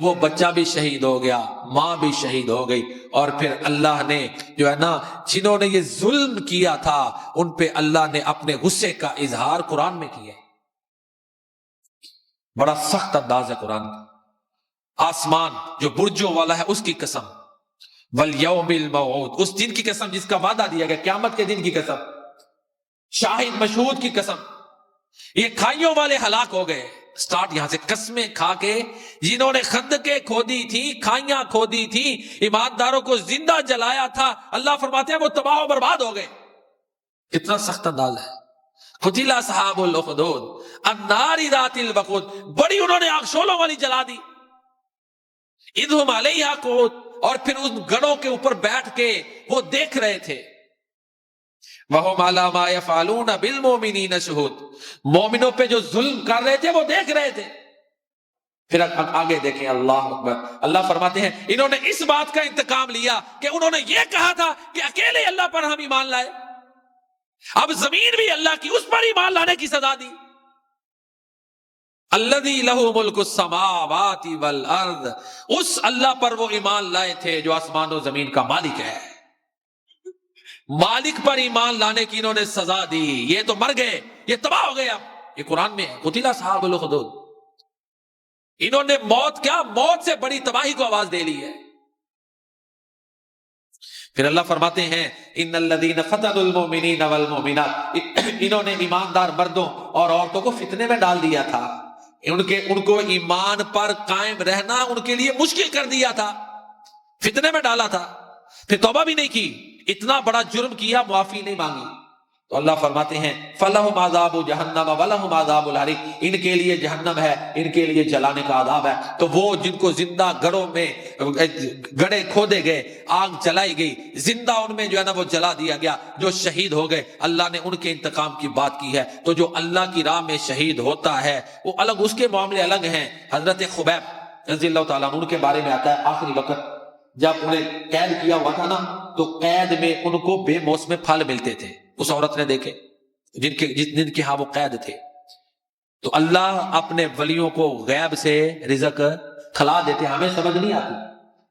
وہ بچہ بھی شہید ہو گیا، ماں بھی شہید ہو گئی، اور پھر اللہ نے جو ہے نا جنہوں نے یہ ظلم کیا تھا ان پہ اللہ نے اپنے غصے کا اظہار قرآن میں کیا۔ بڑا سخت انداز ہے قرآن کا۔ آسمان جو برجوں والا ہے اس کی قسم، والیوم الموعود، اس دن کی قسم جس کا وعدہ دیا گیا، قیامت کے دن کی قسم، شاہد مشہود کی قسم، یہ کھائیوں والے ہلاک ہو گئے۔ سٹارٹ یہاں سے، قسمیں کھا کے جنہوں نے خندقیں کھودی تھی، کھائیاں کھودی تھی، ایمانداروں کو زندہ جلایا تھا، اللہ فرماتے ہیں وہ تباہ و برباد ہو گئے۔ کتنا سخت انداز ہے۔ قتل اصحاب الاخدود النار ذات الوقود، بڑی انہوں نے آگ شعلوں والی جلا دی۔ اذ ہم علیہا قعود، اور پھر ان گڑوں کے اوپر بیٹھ کے وہ دیکھ رہے تھے۔ وَهُمْ عَلَى مَا يَفْعَلُونَ بِالْمُؤْمِنِينَ شُهُودٌ، مومنوں پہ جو ظلم کر رہے تھے وہ دیکھ رہے تھے۔ پھر آگے دیکھیں، اللہ اکبر، اللہ فرماتے ہیں انہوں نے اس بات کا انتقام لیا کہ انہوں نے یہ کہا تھا کہ اکیلے اللہ پر ہم ایمان لائے، اب زمین بھی اللہ کی، اس پر ایمان لانے کی سزا دی۔ الذی لہ ملک السماوات والارض، اس اللہ پر وہ ایمان لائے تھے جو آسمان و زمین کا مالک ہے۔ مالک پر ایمان لانے کی انہوں نے سزا دی، یہ تو مر گئے، یہ تباہ ہو گئے۔ اب یہ قرآن میں ہے، قتل اصحاب الاخدود، انہوں نے موت، کیا موت سے بڑی تباہی کو آواز دے لی ہے۔ پھر اللہ فرماتے ہیں ان الذین فتنوا المؤمنین والمؤمنات، انہوں نے ایماندار مردوں اور عورتوں کو فتنے میں ڈال دیا تھا، ان کو ایمان پر قائم رہنا ان کے لیے مشکل کر دیا تھا، فتنے میں ڈالا تھا، پھر توبہ بھی نہیں کی، اتنا بڑا جرم کیا، معافی نہیں مانگی، تو اللہ فرماتے ہیں فَلَهُمْ عَذَابُ جَهَنَّمَ وَلَهُمْ عَذَابُ الْحَرِيقِ، ان کے لیے جہنم ہے، ان کے لیے جلانے کا عذاب ہے۔ تو وہ جن کو زندہ گڑوں میں گڑے کھودے گئے، آگ جلائی گئی، زندہ ان میں جو ہے نا وہ جلا دیا گیا، جو شہید ہو گئے، اللہ نے ان کے انتقام کی بات کی ہے۔ تو جو اللہ کی راہ میں شہید ہوتا ہے وہ الگ، اس کے معاملے الگ ہیں۔ حضرت خبیب رضی اللہ تعالیٰ عنہ کے بارے میں آتا ہے آخری وقت جب انہیں قید کیا ہوا تھا نا، تو قید میں ان کو بے موسم پھل ملتے تھے، اس عورت نے دیکھے جن کے ہاں وہ قید تھے۔ تو اللہ اپنے ولیوں کو غیب سے رزق کھلا دیتے، ہمیں سمجھ نہیں آتی۔